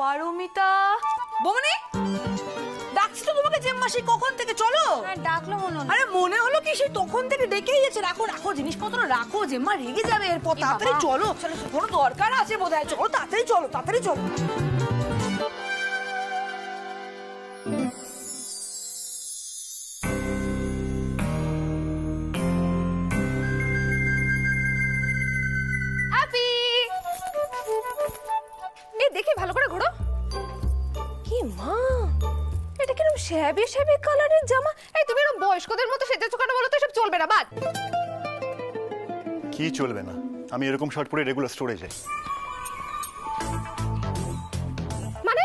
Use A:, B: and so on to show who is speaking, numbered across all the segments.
A: পারমিতা
B: বৌমনি ডাকছি তো তোমাকে জেম্মাসি কখন থেকে, চলো।
A: ডাকলো মনে হলো।
B: আরে মনে হলো কি, সেই তখন থেকে ডেকেই যাচ্ছে। রাখো রাখো জিনিসপত্র রাখো, জেম্মা রেগে যাবে এরপর। তাড়াতাড়ি চলো, কোনো দরকার আছে বোধহয়। চলো তাড়াতাড়ি, চলো তাড়াতাড়ি চলো।
A: হ্যাপি এ দেখি ভালো করে ঘোরো। কি মা, এটা কিরকম শ্যাবি শ্যাবি কালারের জামা। এই তুমি এরকম বয়স্কদের মতো সেজেছো কেন বলো তো? এসব চলবে না, বাদ।
C: কি চলবে না? আমি এরকম শার্ট পরে রেগুলার স্টোরে যাই।
A: মানে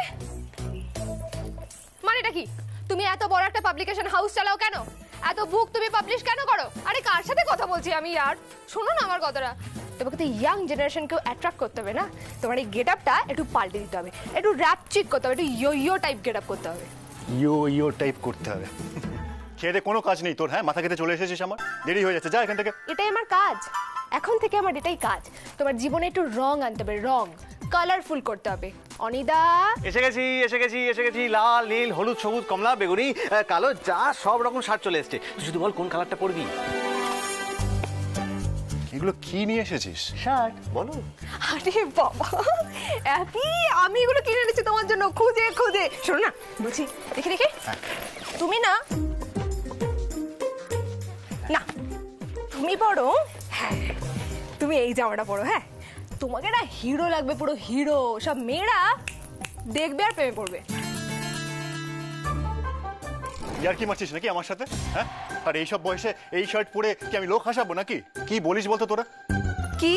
A: মানেটা কি? তুমি এত বড় একটা পাবলিকেশন হাউস চালাও কেন? এত বুক তুমি পাবলিশ কেন করো? আরে কার সাথে কথা বলছি আমি ইয়ার? শোনো না আমার কথাটা। তোমাকে তো ইয়াং জেনারেশনকেও অ্যাট্রাক্ট করতে হবে না? তোমার এই গেট আপটা একটু পাল্টে দিতে হবে, একটু র্যাপ চিক করতে হবে, একটু ইয়ো টাইপ গেট আপ করতে হবে।
C: ইয়ো টাইপ করতে হবে? খেয়ে কোনো কাজ নেই তোর? হ্যাঁ, মাথা খেতে চলে এসেছিস, আমার দেরি হয়ে যাচ্ছে, যা এখান থেকে।
A: এটাই আমার কাজ, এখন থেকে আমার এটাই কাজ। তোমার জীবনে একটু রং আনতে হবে, রং কালারফুল করতে হবে। অনিদা
D: এসে গেছি এসে গেছি এসে গেছি। লাল, নীল, হলুদ, সবুজ, কমলা, বেগুনি, কালো, যা সব রকম শার্ট চলে এসছে। তুই শুধু বল কোন কালারটা পরবি।
C: এগুলো কি নিয়ে এসেছিস?
D: শার্ট বলো।
A: আরে বাবা অ্যাপি, আমি এগুলো কিনে এনেছি তোমার জন্য, খুঁজে খুঁজে। শোনো না বলছি, দেখে দেখে তুমি না না তুমি পড়ো। হ্যাঁ তুমি এই জামাটা পড়ো। হ্যাঁ তোমাকে না হিরো লাগবে, পুরো হিরো। সব মেয়েরা দেখবে আর প্রেমে পড়বে।
C: ইয়ার কি মারছিস নাকি আমার সাথে? হ্যাঁ, আর এইসব বয়সে এই শার্ট পরে কি আমি লোক হাসাবো নাকি? কি বলিস বলতো তোরা?
A: কি?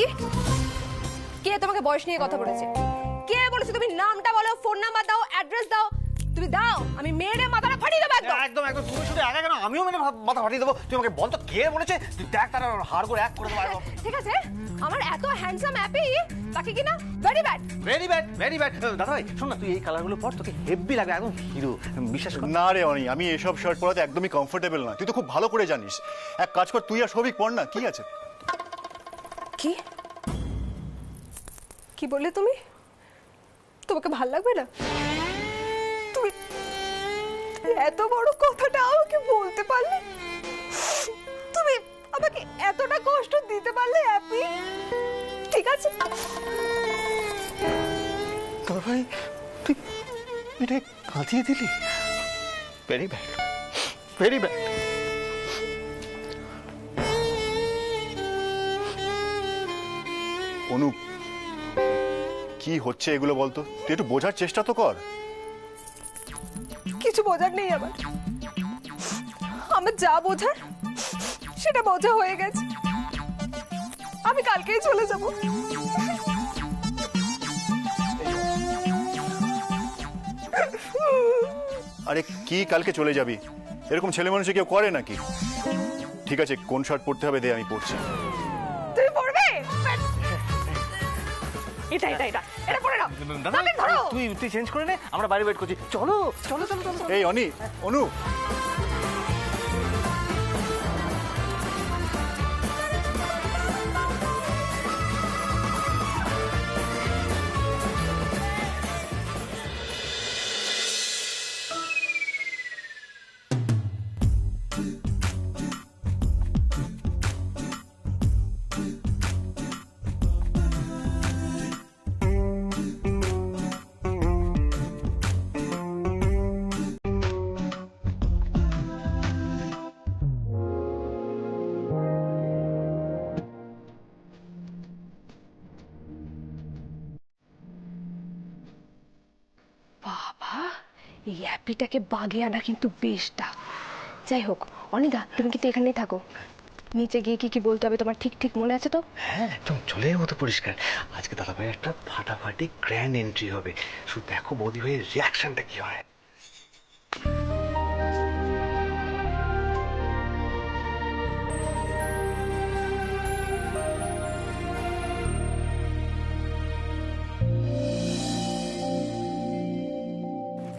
A: কে তোমাকে বয়স নিয়ে কথা বলেছে? কে বলেছে? তুমি নামটা বলো, ফোন নাম্বার দাও, অ্যাড্রেস দাও। তুমি দাও, আমি মেয়েরে মাথাটা ফাটিয়ে দেবো একদম।
D: একদম একদম, তুমি শুধু একা কেন, আমিও মেরে মাথা ফাটিয়ে দেবো। তুই আমাকে বল তো কে বলেছে? তুই দেখ তার হাড় করে এক করে দেবো।
A: ঠিক আছে, আমার এত হ্যান্ডসাম অ্যাপি তাকে কি না very bad.
D: Very bad very bad. দাদা ভাই শোন না, তুই এই কালারগুলো পর, তোকে হেভি লাগবে, একদম হিরো। বিশ্বাস কর।
C: না রে অনি, আমি এসব শার্ট পরাতে একদমই কমফোর্টেবল না। তুই তো খুব ভালো করে জানিস। এক কাজ কর, তুই আর সবিক পর না, কি আছে?
A: কি কি বললে তুমি? তোমাকে ভাল লাগবে না? তুমি এত বড় কথাটা আমাকে বলতে পারলে? তুমি আমাকে এতটা কষ্ট দিতে পারলে অ্যাপি? ঠিক আছে
D: দাদা ভাই, তুই এটা কাঁদিয়ে দিলি। Very bad very bad.
C: Anup, কি হচ্ছে এগুলো বলতো? তুই একটু বোঝার চেষ্টা তো কর।
A: কিছু বোঝার নেই আমার। আমার যা বোঝার সেটা বোঝা হয়ে গেছে। আমি কালকেই চলে যাব।
C: আরে কি কালকে চলে যাবি? এরকম ছেলে মানুষে কেউ করে নাকি? ঠিক আছে, কোন শার্ট পরতে হবে দে, আমি পরছি।
A: তুমি পড়বে? এটা এটা এটা এটা পড়ে নাও।
D: দাদা
A: তাকে ধরো।
D: তুই চেঞ্জ করে নে, আমরা বাইরে ওয়েট করছি। চলো চলো চলো চলো।
C: এই অনি, অনু,
A: বাবা এই অ্যাপিটাকে বাগে আনা কিন্তু বেশটা। যাই হোক অনিদা, তুমি কিন্তু এখানেই থাকো। নিচে গিয়ে কি কি বলতে হবে তোমার ঠিক ঠিক মনে আছে তো?
D: হ্যাঁ একদম চলে মতো পরিষ্কার। আজকে দাদা ভাই একটা ফাটাফাটি গ্র্যান্ড এন্ট্রি হবে। শুধু দেখো বৌদি ভাইয়ের রিয়াকশনটা কি হয়।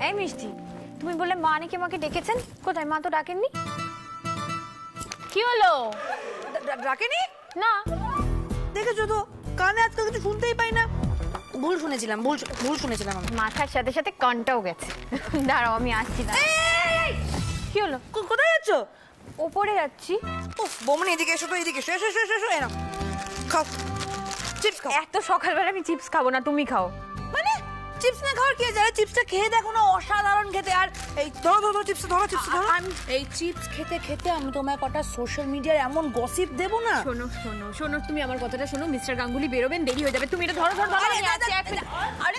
E: এই মিষ্টি, তুমি বললে মা নাকি আমাকে ডেকেছেন, কোথায়? মা তো ডাকেননি। কি হলো?
B: রাখেনি
E: না।
B: দেখেছো তো, কানে আজকাল কিছু শুনতেই পাই না। ভুল শুনেছিলাম, ভুল শুনেছিলাম আমি।
E: মাথার সাথে সাথে কানটাও গেছে। দাঁড়াও আমি আসছি। কি হলো?
B: কোথায় যাচ্ছ?
E: ওপরে যাচ্ছি।
B: উফ বৌমনি এদিকে এসো তো, এদিকে এসো, এসো এসো এসো, এনাও খাও, চিপস খাও।
E: এত সকালবেলা আমি চিপস খাবো না, তুমি খাও।
B: মানে চিপস না খাওয়ার কি আছে? আরে চিপসটা খেয়ে দেখো না, অসাধারণ খেতে। আর এই ধরো ধরো চিপস ধরো, চিপস ধরো। এই চিপস খেতে খেতে আমি তোমায় কটা সোশ্যাল মিডিয়ার এমন গসিপ দেবো না।
E: শোনো শোনো শোনো, তুমি আমার কথাটা শোনো। মিস্টার গাঙ্গুলি বেরোবেন, দেরি হয়ে যাবে। তুমি এটা ধরো ধরো।
B: আরে আরে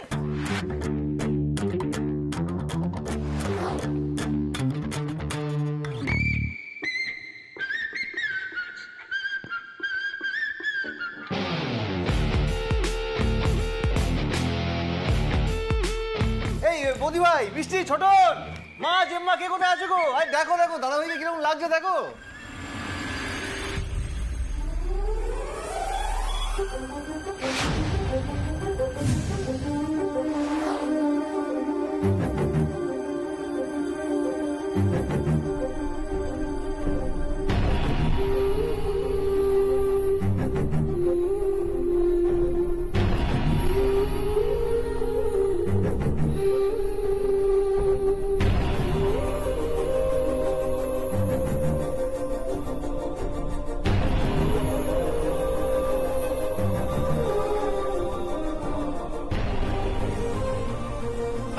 D: এই বৌদি ভাই, বৃষ্টি, ছোটন, মা, জেম্মা, কে কোথায় আছো গো? আরে দেখো দেখো দাদা ভাইকে কিরকম লাগছে দেখো।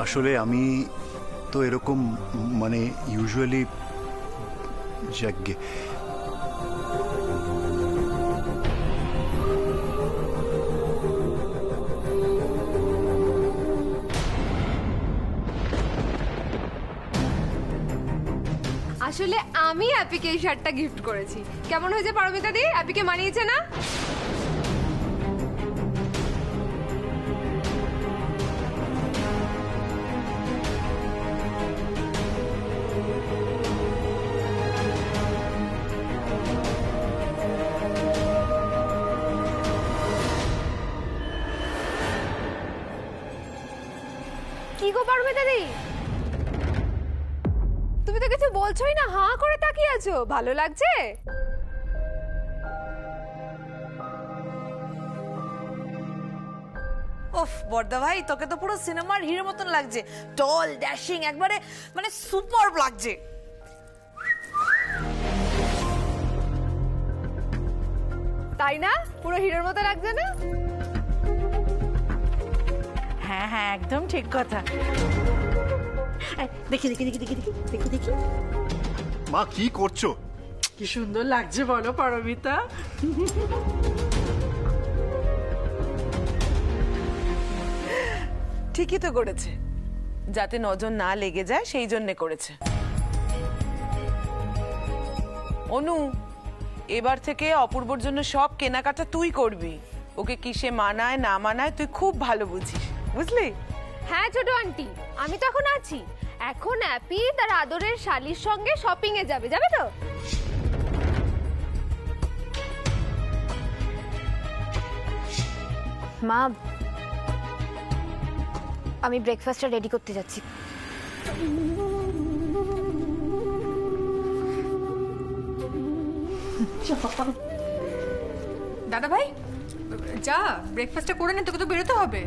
C: আসলে আমি তো এরকম মানে ইউজুয়ালি যাগ্গে
A: আসলে আমি অ্যাপিকে এই শার্টটা গিফট করেছি। কেমন হয়েছে পারমিতা দি? অ্যাপিকে মানিয়েছে না? কি গো পারমিতা দি, তুমি তো কিছু বলছোই না, হাঁ করে তাকিয়ে আছো। ভালো লাগছে?
B: উফ বর্দা ভাই, তোকে তো পুরো সিনেমার হিরোর মতন লাগছে। টল ড্যাশিং, একবারে মানে সুপার লাগছে।
A: তাই না? পুরো হিরোর মতো লাগছে না?
B: হ্যাঁ হ্যাঁ, একদম ঠিক কথা। দেখি দেখি দেখি দেখি দেখি দেখি দেখি,
C: মা কি করছো?
F: কি সুন্দর লাগছে বলো পারমিতা।
B: ঠিকই তো করেছে, যাতে নজর না লেগে যায় সেই জন্য করেছে। অনু, এবার থেকে অপূর্বর জন্য সব কেনাকাটা তুই করবি। ওকে কিসে মানায় না মানায় তুই খুব ভালো বুঝিস, বুঝলি?
A: হ্যাঁ ছোট আন্টি, আমি তো এখন আছি। এখন অ্যাপি তার আদরের শালির সঙ্গে শপিং এ যাবে, যাবে তো?
E: মা, আমি ব্রেকফাস্টটা রেডি করতে যাচ্ছি।
F: দাদা ভাই যা, ব্রেকফাস্টটা করে নে, তোকে তো বেরোতে হবে।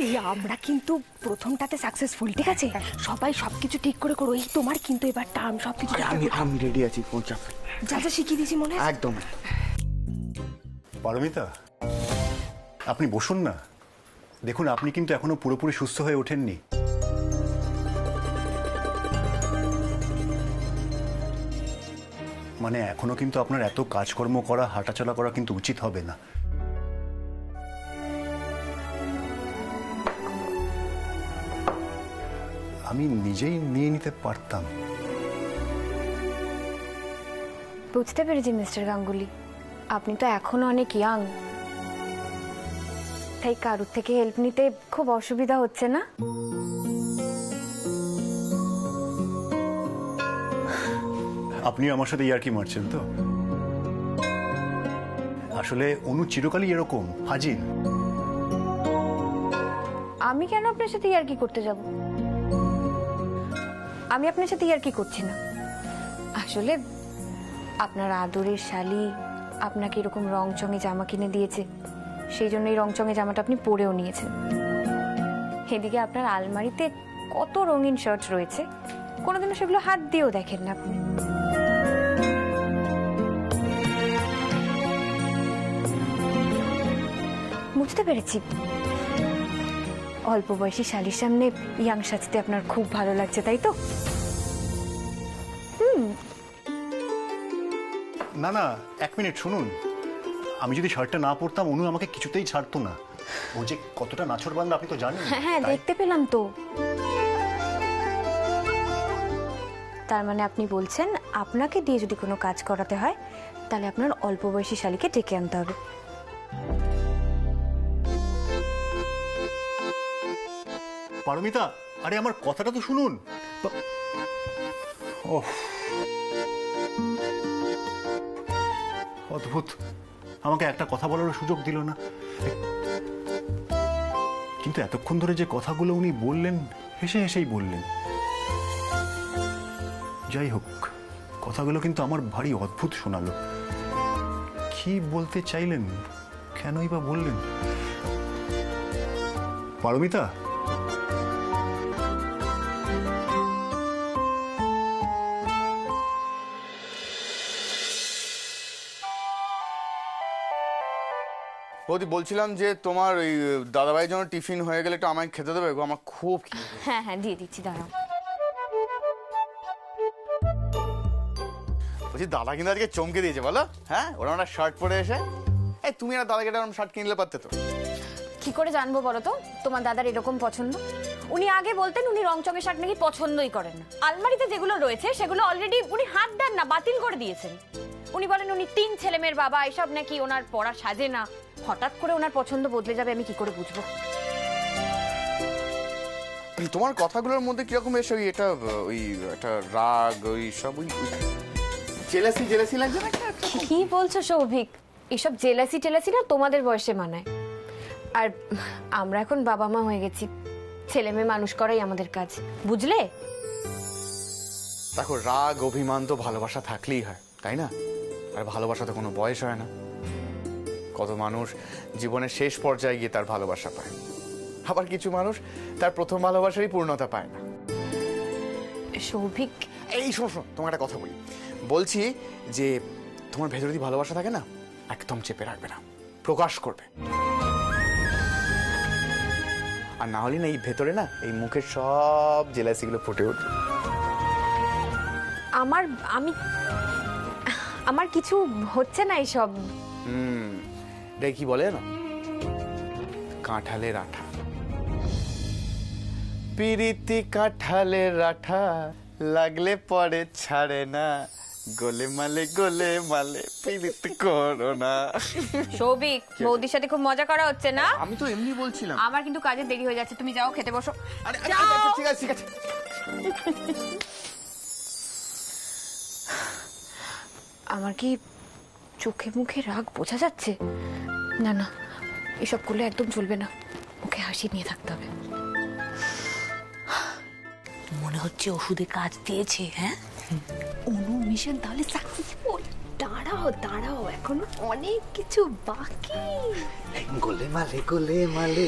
A: এই আমরা কিন্তু প্রথমটাতে সাকসেসফুল, ঠিক আছে? সবাই সবকিছু ঠিক করে করো। এই তোমার কিন্তু এবার টার্ম, সবকিছু
D: আমি রেডি আছি, ফোন চাপ।
A: যা যা শিখিয়ে দিয়েছি মনে হয়।
D: একদম।
C: পারমিতা, আপনি বসুন না। দেখুন, আপনি কিন্তু এখনো পুরোপুরি সুস্থ হয়ে ওঠেননি। মানে এখনো কিন্তু আপনার এত কাজকর্ম করা, হাঁটাচলা করা কিন্তু উচিত হবে না। আমি নিজেই নিয়ে নিতে পারতাম।
E: বুঝতে পেরেছি মিস্টার গাঙ্গুলি, আপনি তো এখনো অনেক ইয়াং, তাই কারোর থেকে হেল্প নিতে খুব অসুবিধা হচ্ছে না?
C: আপনি আমার সাথে ইয়ার্কি মারছেন তো? আসলে অনু চিরকালই এরকম ফাজিল।
E: আমি কেন আপনার সাথে ইয়ার্কি করতে যাব? আমি আপনার সাথে ইয়ার্কি করছি না। আসলে আপনার আদরের শালি আপনাকে এরকম রংচঙে জামা কিনে দিয়েছে, সেই জন্য এই রংচঙে জামাটা আপনি পরেও নিয়েছেন। এদিকে আপনার আলমারিতে কত রঙিন শার্ট রয়েছে, কোনোদিনও সেগুলো হাত দিয়েও দেখেন না আপনি। বুঝতে পেরেছি, অল্প বয়সী শালির সামনে ইয়াং সাজতে আপনার খুব ভালো লাগছে, তাই তো?
C: না না, 1 মিনিট শুনুন। আমি যদি শার্টটা না পরতাম, অনু আমাকে কিছুতেই ছাড়তো না। ও যে কতটা নাছোড়বান্দা আপনি তো জানেন।
E: হ্যাঁ,
C: তাই-
E: দেখতে পেলাম তো। তার মানে আপনি বলছেন আপনাকে দিয়ে যদি কোনো কাজ করাতে হয়, তাহলে আপনার অল্প বয়সী শালীকে ডেকে আনতে হবে।
C: পারমিতা, আরে আমার কথাটা তো শুনুন। ওহ, অদ্ভুত, আমাকে একটা কথা বলার সুযোগ দিল না। কিন্তু এতক্ষণ ধরে যে কথাগুলো উনি বললেন, হেসে হেসেই বললেন। যাই হোক, কথাগুলো কিন্তু আমার ভারী অদ্ভুত শোনালো। কি বলতে চাইলেন, কেনই বা বললেন? পারমিতা,
G: বৌদি বলছিলাম যে তোমার ওই দাদাভাইয়ের জন্য টিফিন হয়ে গেলে একটু আমায় খেতে দেবে গো, আমার খুব খিদে পেয়েছে।
E: হ্যাঁ হ্যাঁ, দিয়ে দিচ্ছি, দাঁড়াও।
G: বলছি দাদা কিন্তু আজকে চমকে দিয়েছে বলো। হ্যাঁ, ওরা একটা শার্ট পরে এসে, এই তুমি আর দাদাকে একটা শার্ট কিনলে পারতে তো।
E: কি করে জানবো বলো তো তোমার দাদার এরকম পছন্দ? উনি আগে বলতেন উনি রংচঙের শার্ট নাকি পছন্দই করেন না। আলমারিতে যেগুলো রয়েছে সেগুলো অলরেডি উনি হাত দেন না, বাতিল করে দিয়েছেন। উনি বলেন উনি 3 ছেলেমেয়ের বাবা, এসব নাকি ওনার পড়া সাজে না। হঠাৎ করে ওনার পছন্দ বদলে যাবে আমি কি করে বুঝবো?
G: তোমার কথাগুলোর মধ্যে কিরকম এসে ওই এটা ওই একটা রাগ, ওই সব ওই জেলাসি জেলাসি লাগছে না?
E: কি বলছো সৌভিক? এসব জেলাসি টেলাসি না তোমাদের বয়সে মানায়। আর আমরা এখন বাবা মা হয়ে গেছি, ছেলে মেয়ে মানুষ করাই আমাদের কাজ, বুঝলে?
G: দেখো, রাগ অভিমান তো ভালোবাসা থাকলেই হয়, তাই না? আর ভালোবাসাতে কোনো বয়স হয় না। কত মানুষ জীবনের শেষ পর্যায়ে গিয়ে তার ভালোবাসা পায়, আবার কিছু মানুষ তার প্রথম ভালোবাসারই পূর্ণতা পায় না।
E: সৌভিক,
G: এই শোনো শোনো, তোমার একটা কথা বলি। বলছি যে তোমার ভেতরে যদি ভালোবাসা থাকে না, একদম চেপে রাখবে না, প্রকাশ করবে। আর না হলে না এই ভেতরে না এই মুখের সব জেলাসিগুলো ফুটে উঠবে।
E: আমার কিছু হচ্ছে না এইসব।
G: এটা কি বলে না, কাঁঠালের আঠা। পিরিতি কাঁঠালের আঠা, লাগলে পরে ছাড়ে না, গোলে মালে পিরিতি করো না।
E: সৌভিক, বৌদির সাথে খুব মজা করা হচ্ছে না?
G: আমি তো এমনি বলছিলাম।
E: আমার কিন্তু কাজে দেরি হয়ে যাচ্ছে, তুমি যাও, খেতে বসো।
G: আরে আচ্ছা, ঠিক আছে ঠিক আছে।
E: আমার কি চোখে মুখে রাগ বোঝা যাচ্ছে? না না, এসব করলে একদম চলবে না, মুখে হাসি নিয়ে থাকতে হবে।
B: মনে হচ্ছে ওষুধে কাজ দিয়েছে। হ্যাঁ,
A: অনু মিশন তাহলে সাকসেসফুল। দাঁড়াও দাঁড়াও, এখনো অনেক কিছু বাকি।
G: গোলে মালে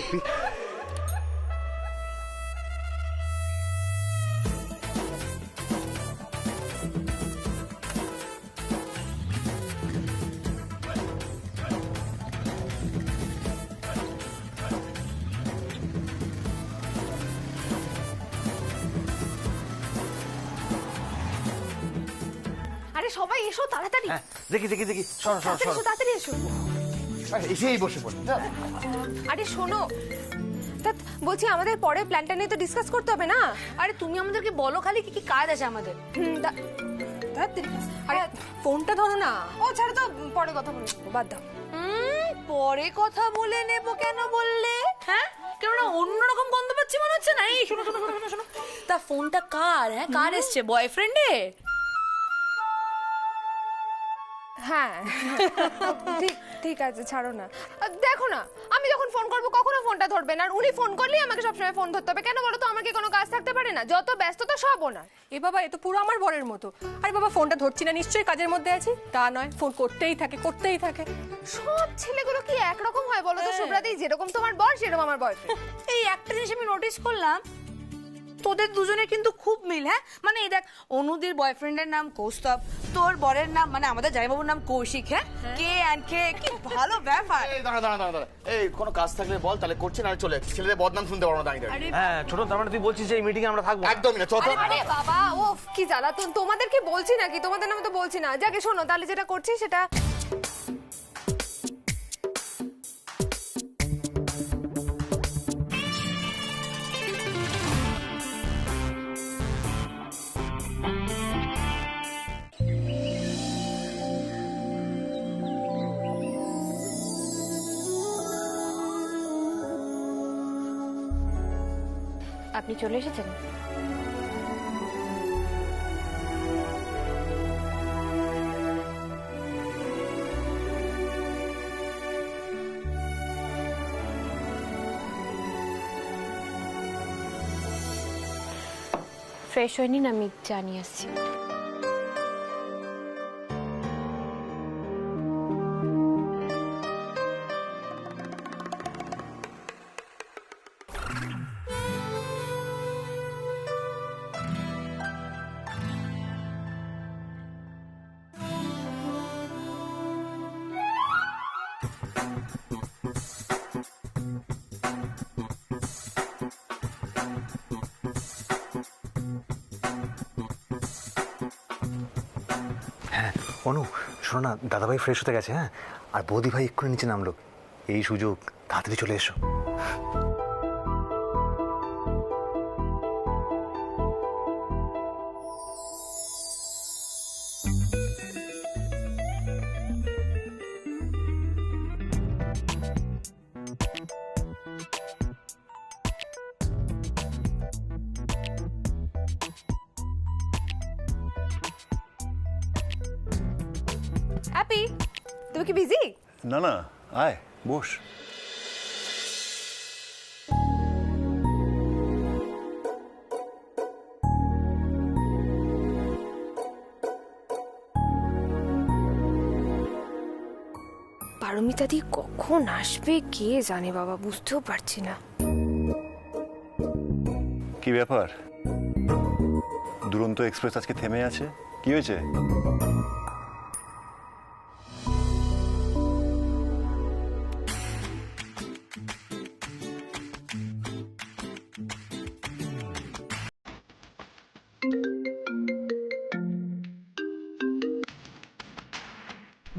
A: আরে সবাই এসো তাড়াতাড়ি,
D: দেখি দেখি দেখি, সরো সরো
A: তাড়াতাড়ি
D: সরো।
A: এসো, তাড়াতাড়ি এসো।
G: এসেই বসে পড়ি।
A: আরে শোনো, তা বলছি আমাদের পরে প্ল্যানটা নিয়ে তো ডিসকাস করতে হবে না?
B: আরে তুমি আমাদেরকে বলো খালি কি কি কাজ আছে আমাদের।
A: আরে ফোনটা ধরো না। ও ছাড়ো তো, পরে কথা বলবো, বাদ দাও।
B: পরে কথা বলে নেব কেন বললে? হ্যাঁ, কেন না অন্যরকম গন্ধ পাচ্ছি মনে হচ্ছে না? এই শোনো শোনো শোনো শোনো শোনো, তা ফোনটা কার? হ্যাঁ, কার এসছে? বয়ফ্রেন্ডের?
A: হ্যাঁ ঠিক ঠিক আছে, ছাড়ো না। দেখো না, আমি যখন ফোন করবো কখনো ফোনটা ধরবে না, আর উনি ফোন করলেই আমাকে সবসময় ফোন ধরতে হবে। কেন বলো তো? আমার কি কোনো কাজ থাকতে পারে না? যত ব্যস্ততা সব ওনার।
F: এ বাবা, এ তো পুরো আমার বরের মতো। আরে বাবা, ফোনটা ধরছি না, নিশ্চয়ই কাজের মধ্যে আছি। তা নয়, ফোন করতেই থাকে করতেই থাকে।
A: সব ছেলেগুলো কি একরকম হয় বলো তো শুভ্রাদি? যেরকম তোমার বর সেরকম আমার বয়ফ্রেন্ড।
B: এই একটা জিনিস আমি নোটিস করলাম, তোদের দুজনের কিন্তু খুব মিল। হ্যাঁ, মানে এই দেখ, অনুদির বয়ফ্রেন্ডের নাম কৌস্তব, তোর বরের নাম মানে আমাদের জামাইবাবুর নাম কৌশিক। হ্যাঁ, কে অ্যান্ড কে, কি ভালো ব্যাপার।
G: এই দাঁড়া দাঁড়া দাঁড়া দাঁড়া। এই কোনো কাজ থাকলে বল, তাহলে করছি না চলে যাচ্ছি। ছেলেদের বদনাম শুনতে পারবো না দাঁড়িয়ে দাঁড়িয়ে।
D: হ্যাঁ ছোট, তার মানে তুই বলছিস যে এই মিটিং আমরা থাকবো?
G: একদমই না, চল।
A: আরে বাবা, ওফ কি জ্বালাতন! তোমাদের কি বলছি নাকি? তোমাদের নামে তো বলছি না। যাকে শোনো, তাহলে যেটা করছি সেটা
E: আপনি চলে এসেছেন? ফ্রেশ হয়নি না, আমি জানিয়ে আসছি।
D: হ্যাঁ অনু, শোনো না, দাদাভাই ফ্রেশ হতে গেছে। হ্যাঁ, আর বৌদি ভাই এক্ষুনি নিচে নামলো। এই সুযোগ, তাড়াতাড়ি চলে এসো।
A: হ্যাপি, তুমি কি বিজি?
C: না না, আয় বস।
A: পারমিতা দি কখন আসবে কে জানে বাবা, বুঝতেও পারছি না।
C: কি ব্যাপার? দুরন্ত এক্সপ্রেস আজকে থেমে আছে, কি হয়েছে?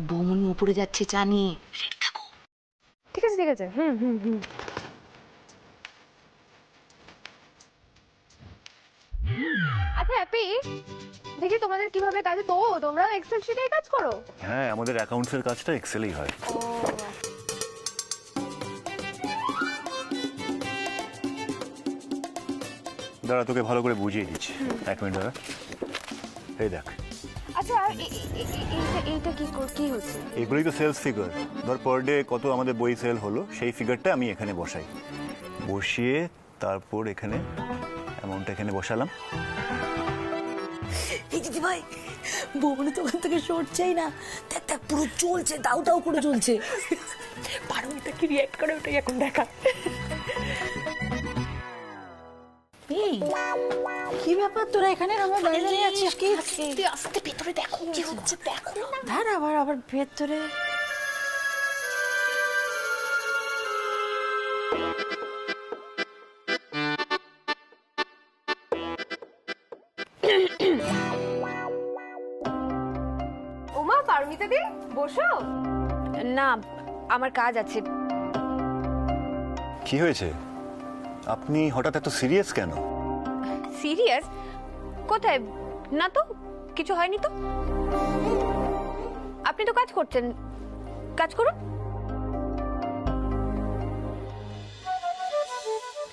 B: বৌমনি উপরে যাচ্ছে, চা নিয়ে।
A: ঠিক আছে ঠিক আছে, হুম হুম হুম। আচ্ছা হ্যাপি, দেখি তোমাদের কিভাবে কাজে, তো তোমরা এক্সেল শিটেই কাজ করো?
C: হ্যাঁ, আমাদের অ্যাকাউন্টসের কাজটা এক্সেলেই হয়। দাঁড়া, তোকে ভালো করে বুঝিয়ে দিচ্ছি। এক মিনিট দাঁড়া। এই দেখ,
A: আচ্ছা এইটা কি হচ্ছে?
C: এগুলোই তো সেলস ফিগার। ধর পার ডে কত আমাদের বই সেল হলো, সেই ফিগারটা আমি এখানে বসাই। বসিয়ে তারপর এখানে অ্যামাউন্টটা এখানে বসালাম।
B: এই দিদি ভাই, বৌমনি তো ওখান থেকে সরছেই না। দেখ দেখ, পুরো চলছে, দাউ দাউ করে চলছে। পারমিতা কি রিঅ্যাক্ট করে, ওটাই এখন দেখা। এই কি ব্যাপার, তোরা এখানে আমার বাইরে দাঁড়িয়ে আছিস? কি আস্তে আস্তে ভেতরে দেখো কি হচ্ছে, দেখো না। ধার আবার ভেতরে।
A: ওমা পারমিতা দি, বসো।
E: না, আমার কাজ আছে।
C: কি হয়েছে? আপনি হঠাৎ এত সিরিয়াস কেন?
E: সিরিয়াস? কোথায়? না তো, কিছু হয়নি তো। আপনি তো কাজ করছেন, কাজ করুন।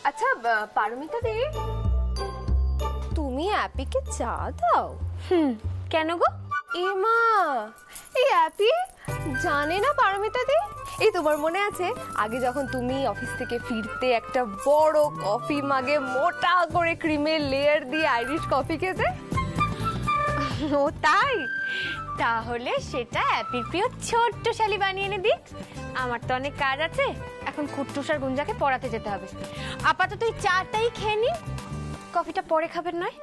A: আচ্ছা পারমিতা দি, তুমি অ্যাপিকে চা দাও?
E: কেন গো?
A: এমা, এই অ্যাপি জানে না পারমিতা দি? এই তোমার মনে আছে আগে যখন তুমি অফিস থেকে ফিরতে একটা বড় কফি মাগে মোটা করে ক্রিমের লেয়ার দিয়ে আইরিশ কফি খেতে?
E: ও তাই? তাহলে সেটা অ্যাপির প্রিয় ছোট্ট শালি বানিয়ে এনে দিক। আমার তো অনেক কাজ আছে, এখন কুট্টুস আর গুঞ্জাকে পড়াতে যেতে হবে। আপাতত তুই চাটাই খেয়ে নি, কফিটা পরে খাবেন নয়?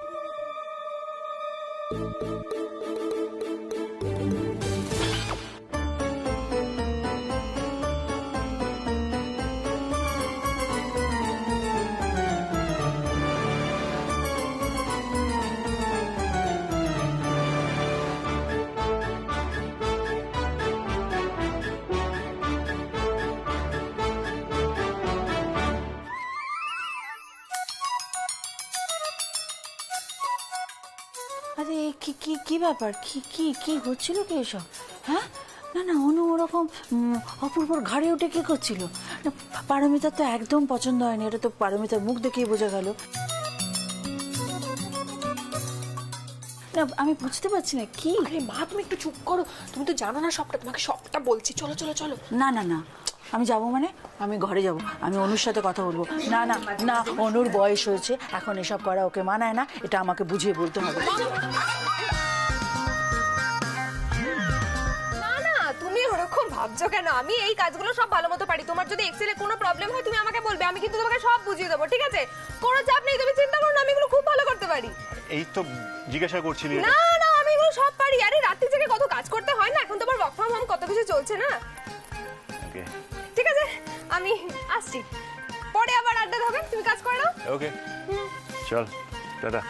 H: আরে কি কি কি ব্যাপার, কি কি কি হচ্ছিল কি এসব? হ্যাঁ, না না, অনু ওরকম অপূর্বর ঘাড়ে উঠে কি করছিল? না, পারমিতার তো একদম পছন্দ হয়নি, এটা তো পারমিতার মুখ দেখেই বোঝা গেল। না, আমি বুঝতে পারছি না কি।
F: আরে মা, তুমি একটু চুপ করো, তুমি তো জানো না সবটা, তোমাকে সবটা বলছি। চলো চলো চলো।
H: না না না, আমি যাব মানে আমি ঘরে যাব, আমি অনুর সাথে কথা বলবো। না না না, অনুর বয়স হয়েছে, এখন এসব করা ওকে মানায় না, এটা আমাকে বুঝিয়ে বলতে হবে।
A: না না, তুমি ওরকম ভাবছো কেন? আমি এই কাজগুলো সব ভালো মতো পারি। তোমার যদি এক্সেলে কোনো প্রবলেম হয় তুমি আমাকে বলবে, আমি কিন্তু তোমাকে সব বুঝিয়ে দেবো, ঠিক আছে? কোনো চাপ নেই, তুমি চিন্তা করো না, আমি এগুলো খুব ভালো করতে পারি।
C: এই তো জিজ্ঞাসা করছিলি।
A: না না, আমি এগুলো সব পারি। আরে রাত্রি থেকে কত কাজ করতে হয় না, এখন তো আবার ওয়ার্ক ফ্রম হোম কত কিছু চলছে না।
C: ওকে
A: ঠিক আছে, আমি আসছি, পরে আবার আড্ডা হবে, তুমি কাজ করে নাও।
C: ওকে, চল টাটা।